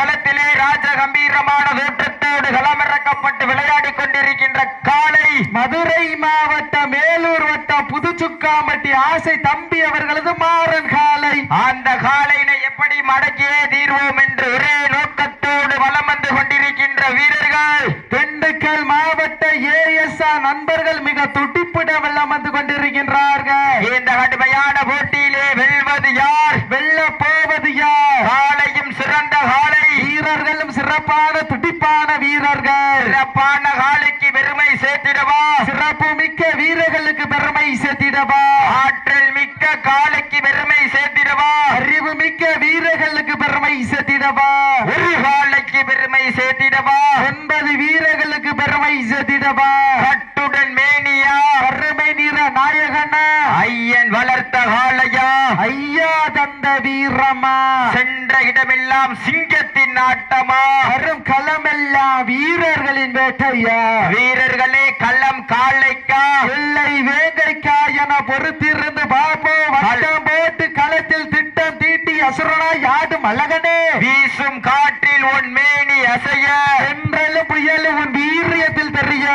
களத்திலே ராஜ கம்பீரமான தோற்றத்தோடு களமிறக்கப்பட்டு விளையாடி கொண்டிருக்கின்ற காலை மதுரை மாவட்ட மேலூர் வட்டம் புதுச்சுக்காம்பட்டி ஆசை தம்பி அவர்களது மாறன் காலை. அந்த காலையினை எப்படி மடக்கியே தீர்வோம் என்று ஒரே நோக்கத்தோடு வலம் வந்து கொண்டிருக்கின்ற வீரர்கள் திண்டுக்கல் மாவட்ட ஏஎஸ்ஆர் நண்பர்கள் மிக துடிப்புட வெள்ளம் வந்து கொண்டிருக்கின்றார்கள். இந்த கடுமையான போட்டியிலே வெல்வது யார், வெல்ல போவது யார்? காலையும் சிறந்த காலை, வீரர்களும் சிறப்பான துடிப்பான வீரர்கள். சிறப்பான காலைக்கு பெருமை சேர்த்திடவா, சிறப்பு மிக்க வீரர்களுக்கு பெருமை சேர்த்திடவா, ஆற்றல் மிக்க காலைக்கு பெருமை சேர்த்திடவா, அறிவு மிக்க வீரர்களுக்கு பெருமை சேர்த்திடவா, ஒரு காலைக்கு பெருமை சேர்த்திடவா, 9 வீரர்களுக்கு பெருமை சேர்த்திடவா, கட்டுடன் மேனியா, கருமை நிற நாயகனா, ஐயன் வளர்த்த காளையா, ஐயா தந்த வீரமா, சென்ற இடமெல்லாம் சிங்கத்தின் ஆட்டமா, வரும் களமெல்லாம் வீரர்களின் வேட்டையா, வீரர்களே களம் காளைக்கா இல்லை வேங்கைக்கா என பொறுத்திருந்து பார்ப்போம். வட்டம் போட்டு களத்தில் திட்டம் தீட்டி அசுரனாய் ஆடும் அழகனே, வீசும் காற்றில் உன் மேனி அசைய, என்றலும் புயலும் உன் வீரியத்தில் தெரிய,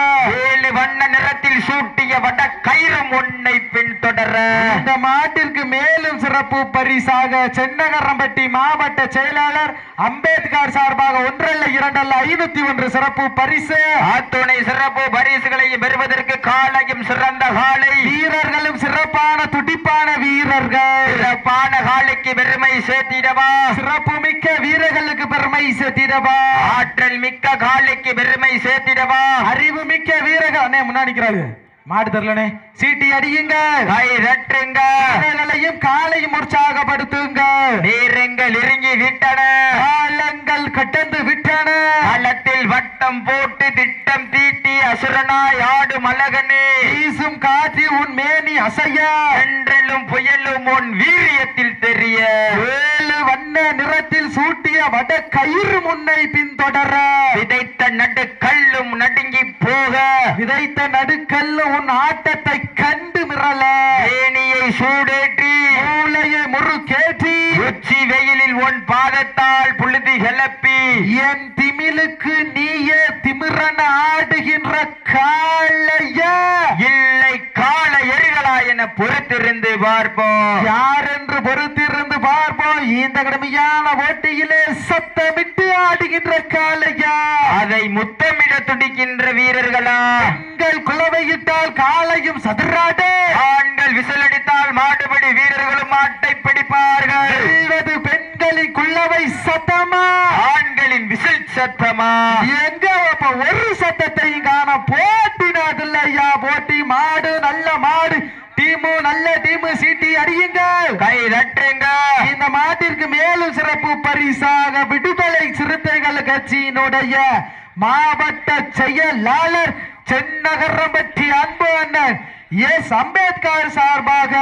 7 வண்ண நிறத்தில் சூட்டிய வட கயிறும் உன்னை பின்தொடர. இந்த மாட்டிற்கு மேலும் சிறப்பு பரிசாக சென்னகரம்பட்டி மாவட்ட செயலாளர் அம்பேத்கர் சார்பாக 1 அல்ல 2 அல்ல 501 சிறப்பு பரிசு. அத்துணை சிறப்பு பரிசுகளையும் பெறுவதற்கு காலையும் சிறந்த காலை, வீரர்களும் சிறப்பான துடிப்பான வீரர்கள். சிறப்பான காலைக்கு பெருமை சேர்த்திடவா, சிறப்பு மிக்க வீரர்களுக்கு பெருமை சேர்த்திடவா, ஆற்றல் மிக்க காலைக்கு பெருமை சேர்த்திடவா, அறிவு மிக்க வீரர்கள். அண்ணே முன்னாடி நிக்கிறாரு மாடு தரலனே, சீட்டி அடியுங்க, கை தட்டுங்க, வீரர்களையும் காலையும் உற்சாகப்படுத்துங்க. நீரங்கள் இறங்கி விட்டன, காலங்கள் கடந்து விட்டன, களத்தில் வட்டம் போட்டு திட்டம் தீட்டி அசுரனாய் ஆடும் அழகனே, வீசும் காற்று உன் மேனி அசைய, என்றலும் புயலும் உன் வீரியத்தில் தெரிய, 7 வண்ண நிறத்தில் சூட்டிய வட கயிறு முன்னை பின்தொடர, விதைத்த நடு கல்லும் நடுங்கி போக, விதைத்த நடுக்கல்ல உன் ஆட்டத்தை கண்டு மிரள, ஏணியை சூடேற்றி மூளையை முறுக்கேற்றி, உச்சி வெயிலில் உன் பாதத்தால் புழுதி கிளப்பி, என் திமிலுக்கு நீயே திமிரன ஆடுகின்ற காளையா, இல்லை கால எரிகளா என பொறுத்திருந்து பார்ப்போம். யார் என்று பொறுத்திருந்து பார்ப்போம். இந்த கடுமையான போட்டியிலே சத்தமிட்டு ஆடுகின்ற காளையா, அதை முத்தமிட துடிக்கின்ற வீரர்களா, பெண்கள் குலவையிட்டால் காளையும் சதுராடு, ஆண்கள் விசிலடித்தால் மாடுபடி வீரர்களும் மாட்டை பிடிப்பார்கள். வெல்வது பெண்களின் குள்ளவை சத்தமா, ஆண்களின் விசில் சத்தமா, எங்க அப்ப ஒரு சத்தத்தையும் காண. போட்டினாதில்லையா, போட்டி மாடு நல்ல மாடு, டீமு நல்ல டீமு, சீட்டி அடியுங்க, கை தட்டுங்க. இந்த மாட்டிற்கு மேலும் சிறப்பு பரிசாக விடுதலை சிறுத்தைகள் கட்சியினுடைய மாவட்ட செயலாளர் சென்னகரம்பட்டி அன்பு அண்ணன் எஸ் அம்பேத்கர் சார்பாக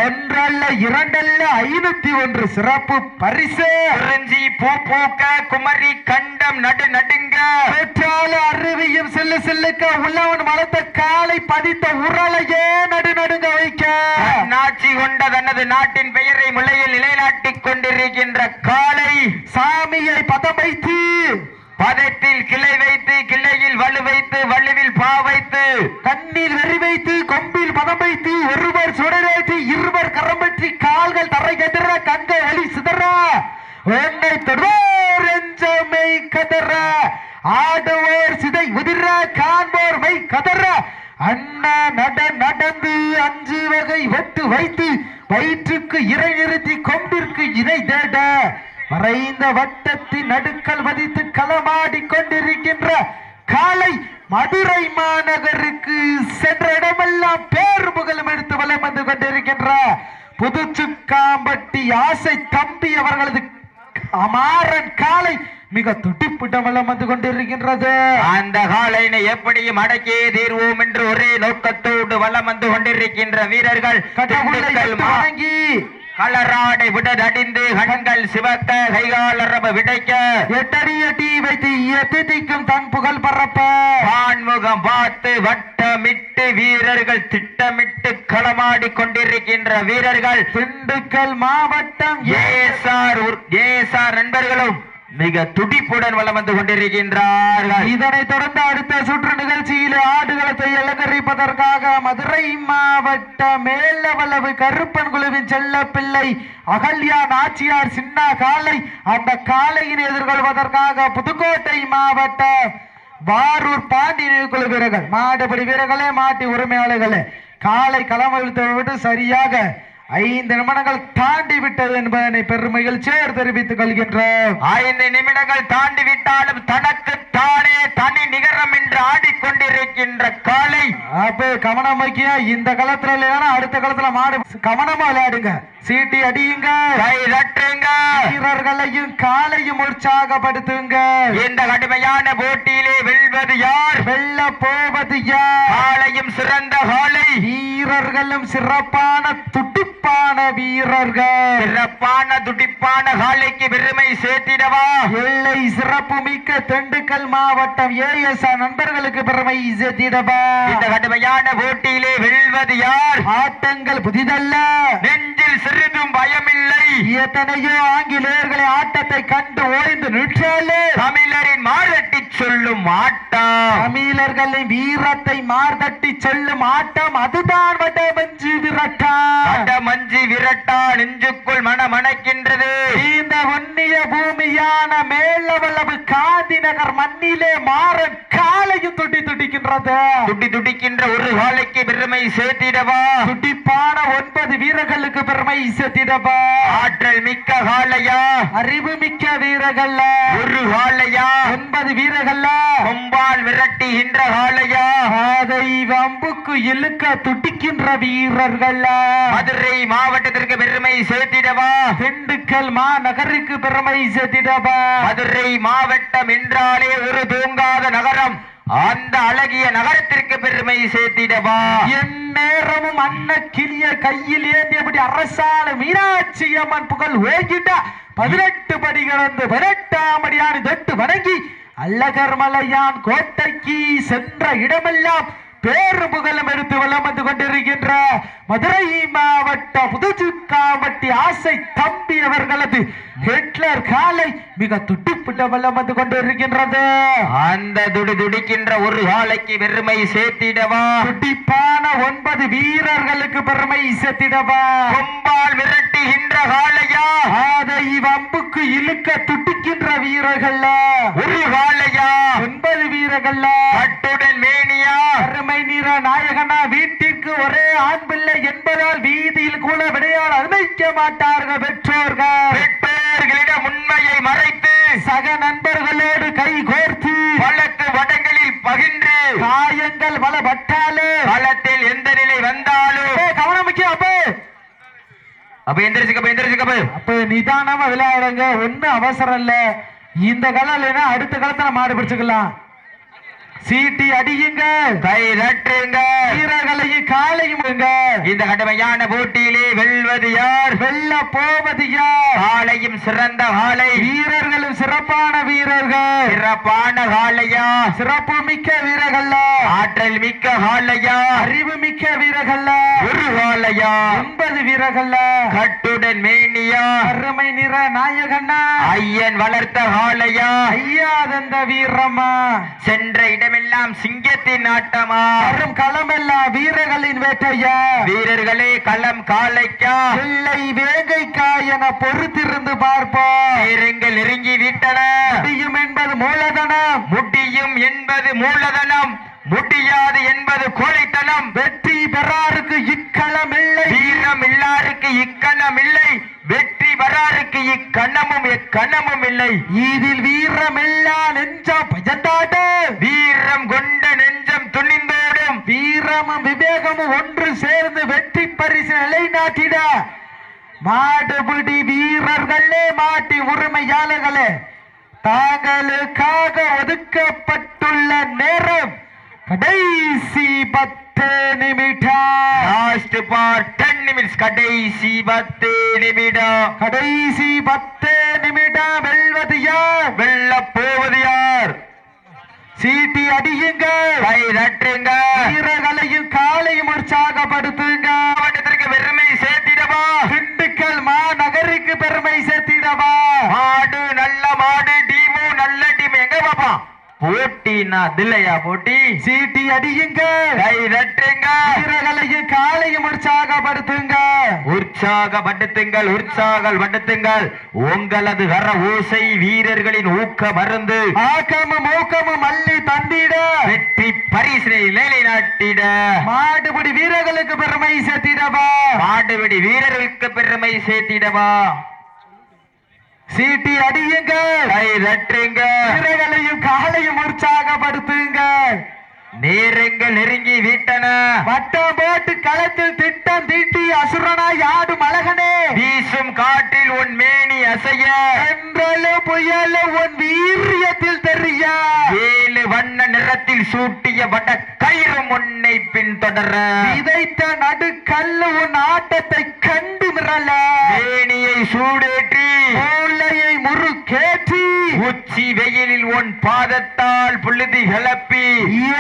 1 அல்ல 2 அல்ல 501 சிறப்பு பரிசு. குறிஞ்சி பூ பூக்க குமரி கண்டம் நடு நடுங்க, பெற்றால அருவியும் சில்லு சில்லுக்க உள்ளவன் வளர்த்த காலை பதித்த உரலையே நடு நடுங்க வைக்க, நாட்சி கொண்ட தனது நாட்டின் பெயரை முளையில் நிலைநாட்டிக் கொண்டிருக்கின்ற காலை, சாமியை பதம் வைத்து பதத்தில் கிளை வைத்து, கிளையில் வலு வைத்து, வலுவில் பா வைத்து, கண்ணில் வெறி வைத்து, கொம்பில் பதம் வைத்து, ஒருவர் சுடரேற்றி இருவர் கரம்பற்றி, கால்கள் தரை கதிர, கண்கள் வழி சிதற, உன்னை தொடுவோர் எஞ்சமை கதற, ஆடுவோர் சிதை உதிர, காண்போர் மை கதற, அண்ணா நடந்து 5 வகை வெட்டு வைத்து, வயிற்றுக்கு இறை நிறுத்தி, கொம்பிற்கு இணை தேட, மறைந்த வட்டத்தின் நடுக்கல் வதித்து களமாடி கொண்டிருக்கின்ற காலை மதுரை மாநகருக்கு சென்ற இடமெல்லாம் பேர் புகழும் எடுத்து வலம் வந்து கொண்டிருக்கின்ற புதுச்சுக்காம்பட்டி ஆசை தம்பி அவர்களது அமாரன் காலை மிக துடிப்புட வலம் வந்து கொண்டிருக்கின்றது. அந்த காலையினை எப்படியும் அடக்கே தீர்வோம் என்று ஒரே நோக்கத்தோடு வலம் வந்து கொண்டிருக்கின்ற வீரர்கள் வாங்கி கலராடை விடடிந்து கண்கள் சிவக்க கைகாலரப விடைக்க, எட்டடிய டீ வைத்து எத்திக்கும் தன் புகழ் பரப்ப, வான்முகம் பார்த்து வட்டமிட்டு வீரர்கள் திட்டமிட்டு களமாடி கொண்டிருக்கின்ற வீரர்கள் திண்டுக்கல் மாவட்டம் ஏசார் நண்பர்களும் மிக துடிப்புடன் வலம் வந்து கொண்டிருக்கின்றார்கள். இதனைத் தொடர்ந்து அடுத்த சுற்று நிகழ்ச்சியில் ஆடுகளத்தை அலங்கரிப்பதற்காக மதுரை மாவட்ட மேலவளவு கருப்பன் குழுவின் செல்ல பிள்ளை அகல்யா நாச்சியார் சின்ன காளை, அந்த காளையின் எதிர்கொள்வதற்காக புதுக்கோட்டை மாவட்ட வாரூர் பாண்டி குழு வீரர்கள், மாடுபடி வீரர்களே, மாட்டி உரிமையாளர்களே, காலை களமளித்து விட்டு சரியாக 5 நிமிடங்கள் தாண்டி விட்டது என்பதனை பெருமையில் சேர் தெரிவித்துக் கொள்கின்றோம். 5 நிமிடங்கள் தாண்டி விட்டாலும் தனக்கு தானே தனி நிகரம் என்று ஆடிக்கொண்டிருக்கின்ற காலை. அப்ப கவனம் முக்கியம். இந்த களத்துல இல்லையா அடுத்த களத்துல மாடு கவனமா விளையாடுங்க, சீட்டி அடியுங்க, வீரர்களையும் காலையும் உற்சாகப்படுத்துங்க. இந்த கடுமையான போட்டியிலே வெல்வது யார், வெல்ல போவது யார்? காலையும் சிறந்த காலை, வீரர்களும் சிறப்பான துடிப்பான வீரர்கள். சிறப்பான துடிப்பான காலைக்கு பெருமை சேர்த்திடவா எல்லை சிறப்பு மிக்க திண்டுக்கல் மாவட்டம் ஏஎஸ் நண்பர்களுக்கு பெருமை சேர்த்திடவா. இந்த கடுமையான போட்டியிலே வெல்வது யார்? ஆட்டங்கள் புதிதல்ல, நெஞ்சில் சிறிதும் பயமில்லை. எத்தனையோ ஆங்கிலேயர்களை ஆட்டத்தை கண்டு ஓய்ந்து நின்றாலே தமிழரின் மாரட்டி சொல்லும் ஆட்டம், தமிழர்களின் வீரத்தை மார்தட்டி சொல்லும் ஆட்டம், அதுதான் வடமஞ்சு விரட்டா. வடமஞ்சு விரட்டா நெஞ்சுக்குள் மனமணக்கின்றது. இந்த ஒன்னிய பூமியான மேலவளவு காந்தி நகர் மண்ணிலே மாறன் காலையும் துடி துடிக்கின்றது. துடி துடிக்கின்ற ஒரு காலைக்கு பெருமை சேர்த்திடவா. துடிப்பான 9 வீரர்களுக்கு பெருமை சேர்த்திடவா. ஆற்றல் மிக்க காலையா, அறிவு மிக்க வீரர்கள் ஒரு காலையா, 9 வீரர்கள் கொம்பால் விரட்டுகின்ற காலையா, அதை வம்புக்கு இழுக்க துடிக்கின்ற வீரர்கள். மதுரை மாவட்டத்திற்கு பெருமை சேர்த்திடவா. திண்டுக்கல் மாநகருக்கு பெருமை சேர்த்திடவா. மதுரை மாவட்டம் என்றாலே ஒரு தூங்காத நகரம், அந்த அழகிய நகரத்திற்கு பெருமை சேர்த்திடவா. என் நேரமும் அன்ன கிளிய கையில் ஏந்தியபடி அரசாண மீனாட்சி அம்மன் புகழ் ஓகிட்ட 18 படி கடந்து 18ஆம் அடியான் தொட்டு வணங்கி அல்லகர் மலையான் கோட்டைக்கு சென்ற இடமெல்லாம் பேரு புகழும் எடுத்து வலம் வந்து கொண்டிருக்கின்ற மதுரை மாவட்ட புதுச்சுக்காம்பட்டி ஆசை தம்பி அவர்களது ஹிட்லர் காலை மிக துடிப்புட்ட வலம் வந்து கொண்டிருக்கின்றது. அந்த துடி துடிக்கின்ற ஒரு காலைக்கு பெருமை சேர்த்திடவா. துடிப்பான 9 வீரர்களுக்கு பெருமை சேர்த்திடவா. கொம்பால் விரட்டுகின்ற காலையா, அதை வம்புக்கு இழுக்க துடிக்கின்ற வீரர்கள் ஒரு காலையா, 9 வீரர்கள். கட்டுடன் மேனியா, அருமை நிற நாயகனா, வீட்டிற்கு ஒரே ஆண் பிள்ளை என்பதால் வீதியில் கூட விளையாட அனுமதிக்க மாட்டார்கள் பெற்றோர்கள். பெற்றோர்களிடம் உண்மையை மறைத்து சக நண்பர்களோடு கை கோர்த்து வழக்கு வடங்களில் பகிர்ந்து காயங்கள் பல பட்டாலே களத்தில் எந்த நிலை வந்தாலும் கவனம் முக்கியம். அப்ப எந்திரிச்சுக்கப்ப அப்ப நிதானமா விளையாடுங்க, ஒன்னும் அவசரம் இல்ல. இந்த களம் இல்லைன்னா அடுத்த களத்துல மாடு பிடிச்சுக்கலாம். சீட்டி அடியுங்க, கை தட்டுங்க, வீரர்களையும் காலையும். இந்த கடுமையான போட்டியிலே வெல்வது யார், வெல்ல போவது யார்? காலையும் சிறந்த காலை, வீரர்களும் சிறப்பான வீரர்கள். சிறப்பான காலையா, சிறப்பு மிக்க வீரர்கள். ஆற்றல் மிக்க காலையா, அறிவு மிக்க வீரர்கள். ஒரு காலையா, 9 வீரர்கள். கட்டுடன் மேனியா, அருமை நிற நாயகனா, ஐயன் வளர்த்த காலையா, ஐயாதந்த வீரமா, சென்ற இடமெல்லாம் சிங்கத்தின் ஆட்டமா, வரும் களமெல்லாம் வீரர்களின் வேட்டையா. வீரர்களே களம் காலைக்கா, இல்லை வேங்கைக்கா என பொறுத்திருந்து பார்ப்போம். வீரங்கள் நெருங்கி விட்டன. முடியும் என்பது மூலதனம், முடியும் என்பது மூலதனம், முடியாது என்பது கோழைத்தனம். வெற்றி பெறாருக்கு இக்களம் இல்லை, வீரம் இல்லாருக்கு இக்கணம் இல்லை, வெற்றி பெறாருக்கு இக்கணமும் எக்கணமும் இல்லை. இதில் வீரம் இல்லா நெஞ்சம் பயந்தாடு, வீரம் கொண்ட நெஞ்சம் துணிந்தோடும், வீரமும் விவேகமும் ஒன்று சேர்ந்து வெற்றி பரிசு நிலைநாட்டிட மாடுபிடி வீரர்களே, மாட்டி உரிமையாளர்களே, தாங்களுக்காக ஒதுக்கப்பட்டுள்ள நேரம் கடைசி 10 நிமிடம். Last for 10 minutes. கடைசி 10 நிமிடம். கடைசி 10 நிமிடம். வெல்வது யார், வெல்ல போவது யார்? சீட்டி அடியுங்க, கை தட்டுங்க, வீரர்களையும் காலையும் உற்சாகப்படுத்துங்க. மாவட்டத்திற்கு பெருமை சேர்த்திடவா. திண்டுக்கல் மாநகருக்கு பெருமை சேர்த்திடவா. மாடு நல்ல மாடு, போட்டினா தில்லையா போட்டி. சீட்டி அடியுங்க, கை தட்டுங்க, வீரர்களையும் காலையும் உற்சாகப்படுத்துங்க. உற்சாகப்படுத்துங்கள், உற்சாகப்படுத்துங்கள். உங்களது கர ஓசை வீரர்களின் ஊக்க மருந்து ஆக்கமும் ஊக்கமும் அள்ளி தந்திட, வெற்றி பரிசினை நிலைநாட்டிட, மாடுபிடி வீரர்களுக்கு பெருமை சேர்த்திடவா, மாடுபிடி வீரர்களுக்கு பெருமை சேர்த்திடவா. சீட்டி அடியுங்க, கை தட்டுங்க, வீரர்களையும் காலையும் உற்சாகப்படுத்துங்க. நேரங்கள் நெருங்கி விட்டன. வட்டம் போட்டு களத்தில் திட்டம் தீட்டி அசுரனாய் ஆடும் அழகனே, வீசும் காற்றில் உன் மேனி அசைய, என்றாலும் புயலும் உன் வீரியத்தில் தெரிய, 7 வண்ண நிறத்தில் சூட்டிய வட கயிறும் உன்னை பின்தொடர, விதைத்த நடுக்கல்லு உன் ஆட்டத்தை கண்டு மிரள, மேனியை சூடேற்றி மூளையை முறுக்கேற்றி, உச்சி வெயிலில் உன் பாதத்தால் புழுதி கிளப்பி,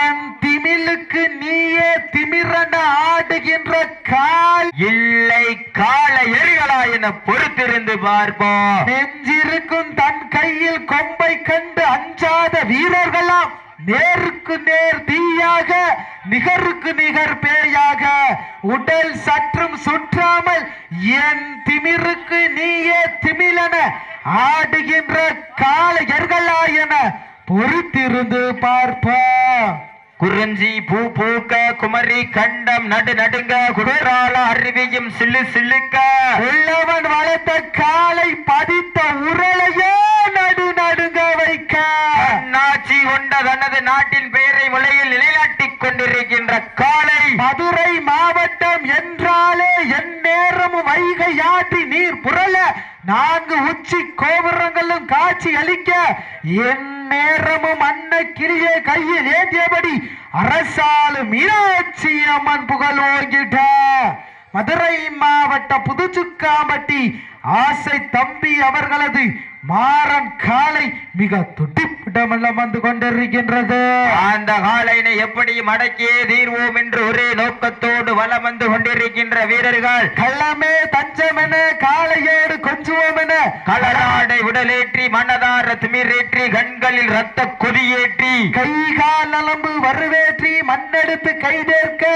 என் திமிலுக்கு நீயே திமிரன ஆடுகின்ற கால் இல்லை கால எரிகளா என பொறுத்திருந்து பார்ப்போம். நெஞ்சிருக்கும் தன் கையில் கொம்பை கண்டு அஞ்சாத வீரர்களாம் நேருக்கு நேர் தீயாக, நிகருக்கு நிகர் பேயாக, உடல் சற்றும் சுற்றாமல் என் திமிருக்கு நீயே திமிலன ஆடுகின்ற காளையர்களா என பொறுத்திருந்து பார்ப்போம். குறிஞ்சி பூ பூக்க, குமரி கண்டம் நடு நடுங்க, குடரால அருவியும் சில்லு சில்லுக்க, உள்ளவன் வளர்த்த காலை பதித்த உரலையே நடு நடுங்க வைக்க, நாச்சி கொண்ட தனது நாட்டின் பெயரை முளையில் நிலைநாட்டிக் கொண்டிருக்கின்ற காளை, மதுரை மாவட்டம் என்றாலே என் நேரமும் வைகை ஆற்றி நீர் புரள, 4 உச்சி கோபுரங்களும் காட்சி அளிக்க, என் நேரமும் அன்ன கிளியை கையில் ஏந்தியபடி அரசாளு மீனாட்சி அம்மன் புகழ் ஓங்கிட்ட மதுரை மாவட்ட புதுச்சுக்காம்பட்டி ஆசை தம்பி அவர்களது மாறன் காலை மிக துடிப்பிடமெல்லாம் வந்து கொண்டிருக்கின்றது. அந்த காளையினை எப்படி மடக்கியே தீர்வோம் என்று ஒரே நோக்கத்தோடு வலம் வந்து கொண்டிருக்கின்ற வீரர்கள், கள்ளமே தஞ்சமென காளையோடு கொஞ்சுவோம் என களராடை உடலேற்றி மனதார திமிரேற்றி கண்களில் ரத்த கொதியேற்றி கைகால் நலம்பு வருவேற்றி மண்ணெடுத்து கைதேற்க,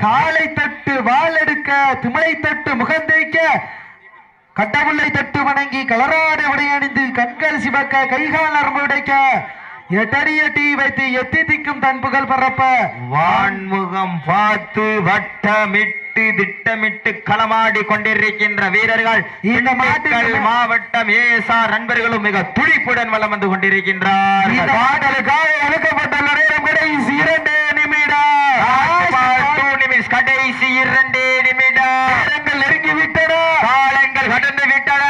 காலை தொட்டு வாளெடுக்க, திமிழை தொட்டு முகந்தேய்க்க, கடவுளை தொட்டு வணங்கி கலராடு உடையணிந்து கண்கள் சிவக்க, கைகால் நரம்பு உடைக்க, எட்டடிய டீ வைத்து எத்தி திக்கும் தன் புகழ் பரப்ப, வான்முகம் பார்த்து வட்டமிட்டு திட்டமிட்டு களமாடி கொண்டிருக்கின்ற வீரர்கள் இந்த திண்டுக்கல் மாவட்டம் ஏஎஸ்ஆர் நண்பர்களும் மிக துடிப்புடன் வலம் வந்து கொண்டிருக்கின்றார். இந்த பாடலுக்காக ஒதுக்கப்பட்ட நேரம் கடைசி 2 நிமிடம், கடைசி 2 நிமிடம். நேரங்கள் நெருங்கிவிட்டன, காலங்கள் கடந்து விட்டன.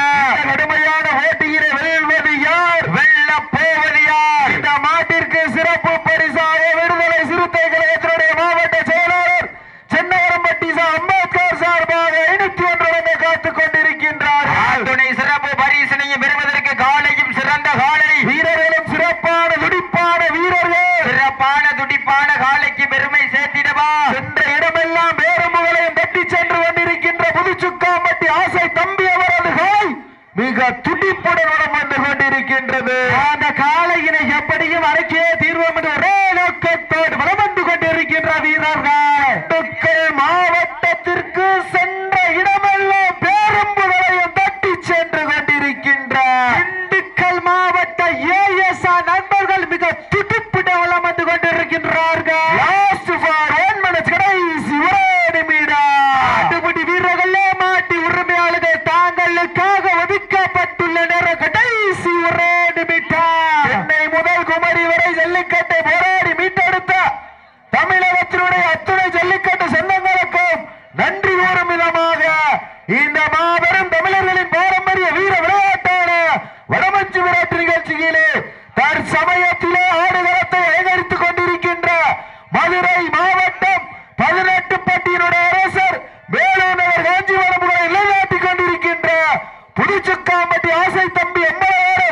கடுமையான போட்டியிலே வெல்வது யார், வெல்ல போவது யார்? இந்த மாட்டிற்கு சிறப்பு பரிசாக விடுதலை சிறுத்தை கழகத்தினுடைய மாவட்ட செயலாளர் சென்னகரம்பட்டி அம்பேத்கர் சார்பாக 501 காத்துக் கொண்டிருக்கின்றார். துணை சிறப்பு பரிசினையும் பெறுவதற்கு காலையும் சிறந்த காலை வீரர்களும் சிறப்பான துடிப்பான வீரர்கள், சிறப்பான துடிப்பான காலைக்கு பெருமை சேர்த்திடவா. சென்ற இடமெல்லாம் வேறுமுகளையும் தட்டி சென்று கொண்டிருக்கின்ற புதுச்சுக்காம்பட்டி ஆசை தம்பி அவரது காய் மிக துடிப்புடன் வளம் வந்து கொண்டிருக்கின்றது. அந்த காளையினை எப்படியும் அடக்கியே தீர்வோம் என்று ஒரே நோக்கத்தோடு வளம் வந்து கொண்டிருக்கின்ற வீரர்கள், திண்டுக்கல் மாவட்டத்திற்கு சென்ற இடமெல்லாம் பேரும்புகளையும் தட்டி சென்று கொண்டிருக்கின்ற திண்டுக்கல் மாவட்ட ஏஎஸ்ஆர் நண்பர்கள் மிக துடிப்புடன் வளம் வந்து கொண்டிருக்கின்றார்கள். லாஸ்ட் ஃபார் 1 minute, கடைசி 1 நிமிடம். ஆட்டுப்படி வீரர்களே, மாட்டி உரிமையாளர்கள் தாங்களுக்காக ஒதுக்கப்பட்டுள்ள நேரம் கடைசி 1 நிமிடம். சென்னை முதல் குமரி வரை ஜல்லிக்கட்டை போராடி மீட்டெடுத்த தமிழகத்தினுடைய அத்துணை ஜல்லிக்கட்டு சொந்தங்களுக்கும் நன்றி கூறும் விதமாக இந்த மாபெரும் தமிழர்களின் பாரம்பரிய வீர விளையாட்டான வடமஞ்சு விளையாட்டு நிகழ்ச்சியிலே தற்சமயத்திலே ஆடுகளத்தை அலங்கரித்துக் கொண்டிருக்கின்ற மதுரை மாவட்டம் 18 பட்டியினுடைய அரசர் வேலூர் காஞ்சிபுரம் நிலைநாட்டிக் கொண்டிருக்கின்ற புதுச்சுக்காம்பட்டி ஆசை தம்பி எம்எல்ஏ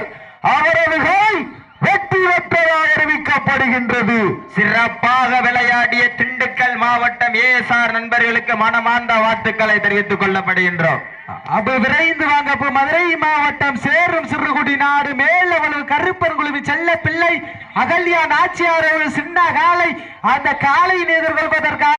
அவரது காய் வெற்றி பெற்றதாக அறிவிக்கப்படுகின்றது. சிறப்பாக விளையாடிய திண்டுக்கல் மாவட்டம் ஏஎஸ்ஆர் நண்பர்களுக்கு மனமார்ந்த வாழ்த்துக்களை தெரிவித்துக் கொள்ளப்படுகின்றோம். அப்ப விரைந்து வாங்க. மதுரை மாவட்டம் சேரும் சிறுகுடி நாடு மேலவளவு கருப்பன் குழுவி செல்ல பிள்ளை அகல்யா நாச்சியார் ஒரு சின்ன காலை அந்த காளையின் எதிர்கொள்வதற்காக